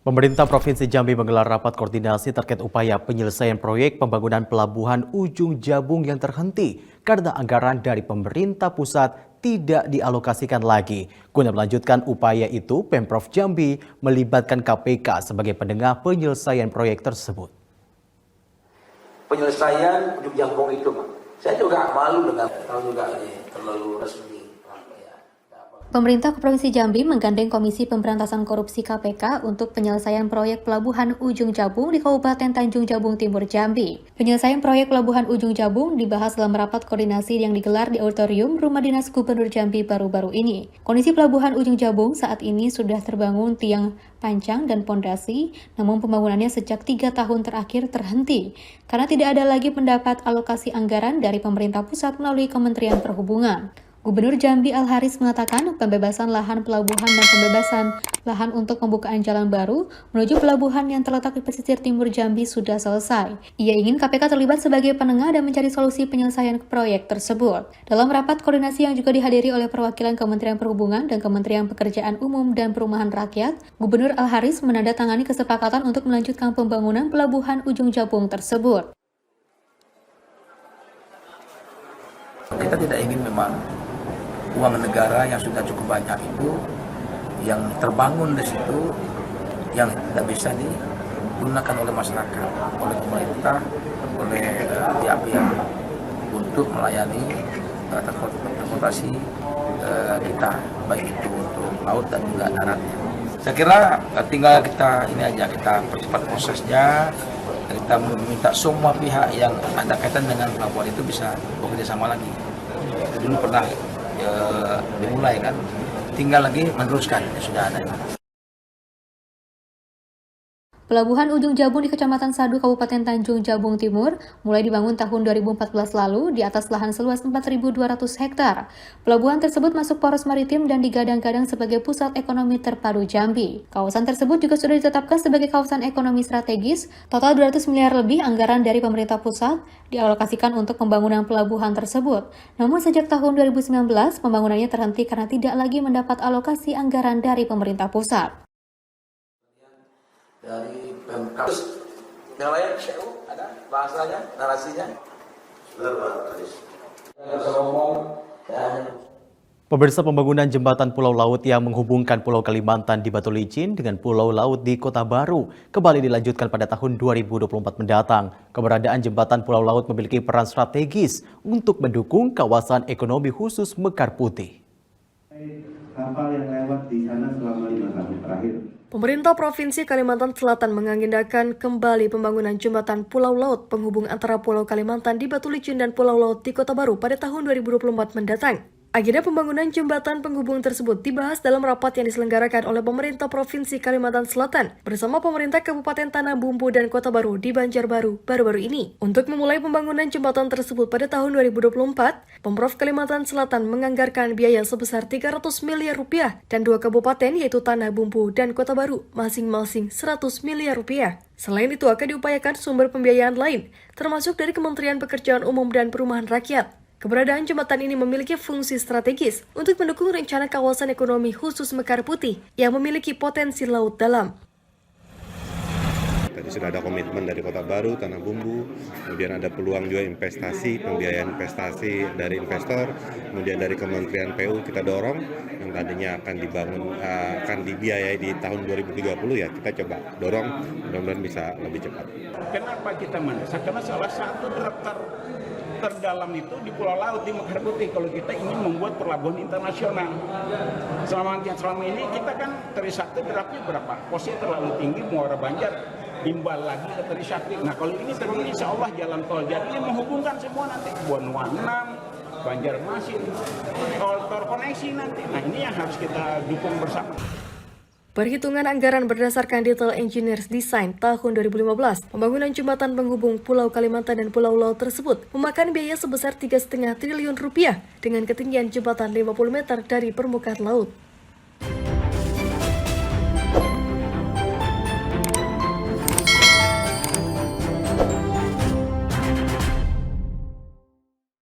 Pemerintah Provinsi Jambi menggelar rapat koordinasi terkait upaya penyelesaian proyek pembangunan pelabuhan Ujung Jabung yang terhenti karena anggaran dari pemerintah pusat tidak dialokasikan lagi. Guna melanjutkan upaya itu, Pemprov Jambi melibatkan KPK sebagai penengah penyelesaian proyek tersebut. Penyelesaian Ujung Jabung itu, saya juga malu dengan kalau juga terlalu resmi. Pemerintah Provinsi Jambi menggandeng Komisi Pemberantasan Korupsi KPK untuk penyelesaian proyek Pelabuhan Ujung Jabung di Kabupaten Tanjung Jabung Timur Jambi. Penyelesaian proyek Pelabuhan Ujung Jabung dibahas dalam rapat koordinasi yang digelar di auditorium Rumah Dinas Gubernur Jambi baru-baru ini. Kondisi Pelabuhan Ujung Jabung saat ini sudah terbangun tiang pancang dan pondasi, namun pembangunannya sejak 3 tahun terakhir terhenti karena tidak ada lagi pendapat alokasi anggaran dari pemerintah pusat melalui Kementerian Perhubungan. Gubernur Jambi Al-Haris mengatakan pembebasan lahan pelabuhan dan pembebasan lahan untuk pembukaan jalan baru menuju pelabuhan yang terletak di pesisir timur Jambi sudah selesai. Ia ingin KPK terlibat sebagai penengah dan mencari solusi penyelesaian proyek tersebut. Dalam rapat koordinasi yang juga dihadiri oleh perwakilan Kementerian Perhubungan dan Kementerian Pekerjaan Umum dan Perumahan Rakyat, Gubernur Al-Haris menandatangani kesepakatan untuk melanjutkan pembangunan pelabuhan Ujung Jabung tersebut. Kita tidak ingin memang uang negara yang sudah cukup banyak itu yang terbangun di situ yang tidak bisa digunakan oleh masyarakat, oleh pemerintah, oleh pihak-pihak untuk melayani transportasi kita, baik itu untuk laut dan juga daratnya. Saya kira tinggal kita ini aja, kita percepat prosesnya, kita meminta semua pihak yang ada kaitan dengan pelabuhan itu bisa bekerja sama lagi. Dulu pernah dimulai kan, tinggal lagi meneruskan yang sudah ada. Pelabuhan Ujung Jabung di Kecamatan Sadu, Kabupaten Tanjung Jabung Timur mulai dibangun tahun 2014 lalu di atas lahan seluas 4.200 hektar. Pelabuhan tersebut masuk poros maritim dan digadang-gadang sebagai pusat ekonomi terpadu Jambi. Kawasan tersebut juga sudah ditetapkan sebagai kawasan ekonomi strategis. Total 200 miliar lebih anggaran dari pemerintah pusat dialokasikan untuk pembangunan pelabuhan tersebut. Namun sejak tahun 2019, pembangunannya terhenti karena tidak lagi mendapat alokasi anggaran dari pemerintah pusat. Dari Pemkab. Yang lain, ada bahasanya, narasinya? Benar, Pak. Pemirsa, pembangunan jembatan Pulau Laut yang menghubungkan Pulau Kalimantan di Batu Licin dengan Pulau Laut di Kota Baru kembali dilanjutkan pada tahun 2024 mendatang. Keberadaan jembatan Pulau Laut memiliki peran strategis untuk mendukung kawasan ekonomi khusus Mekar Putih. Kapal yang lewat di sana selama 5 tahun terakhir. Pemerintah Provinsi Kalimantan Selatan mengagendakan kembali pembangunan jembatan Pulau Laut penghubung antara Pulau Kalimantan di Batu Licin dan Pulau Laut di Kota Baru pada tahun 2024 mendatang. Agenda pembangunan jembatan penghubung tersebut dibahas dalam rapat yang diselenggarakan oleh pemerintah Provinsi Kalimantan Selatan bersama pemerintah Kabupaten Tanah Bumbu dan Kota Baru di Banjarbaru baru-baru ini. Untuk memulai pembangunan jembatan tersebut pada tahun 2024, Pemprov Kalimantan Selatan menganggarkan biaya sebesar 300 miliar rupiah dan 2 kabupaten yaitu Tanah Bumbu dan Kota Baru masing-masing 100 miliar rupiah. Selain itu akan diupayakan sumber pembiayaan lain, termasuk dari Kementerian Pekerjaan Umum dan Perumahan Rakyat. Keberadaan jembatan ini memiliki fungsi strategis untuk mendukung rencana kawasan ekonomi khusus Mekar Putih yang memiliki potensi laut dalam. Tadi sudah ada komitmen dari Kota Baru, Tanah Bumbu, kemudian ada peluang juga investasi, pembiayaan investasi dari investor, kemudian dari Kementerian PU kita dorong yang tadinya akan dibangun, akan dibiayai di tahun 2030 ya kita coba dorong, mudah-mudahan bisa lebih cepat. Kenapa kita mendesak? Karena salah satu daftar terdalam itu di Pulau Laut di Mekar Putih kalau kita ingin membuat pelabuhan internasional. Selama ini kita kan Trisakti draftnya berapa? Posisi terlalu tinggi, Muara Banjar, timbal lagi ke Trisakti. Nah kalau ini terus insya Allah jalan tol jadinya menghubungkan semua nanti Buan Wanam, Banjarmasin, tol terkoneksi nanti. Nah ini yang harus kita dukung bersama. Perhitungan anggaran berdasarkan Detail Engineers Design tahun 2015, pembangunan jembatan penghubung Pulau Kalimantan dan Pulau Laut tersebut memakan biaya sebesar 3,5 triliun rupiah dengan ketinggian jembatan 50 meter dari permukaan laut.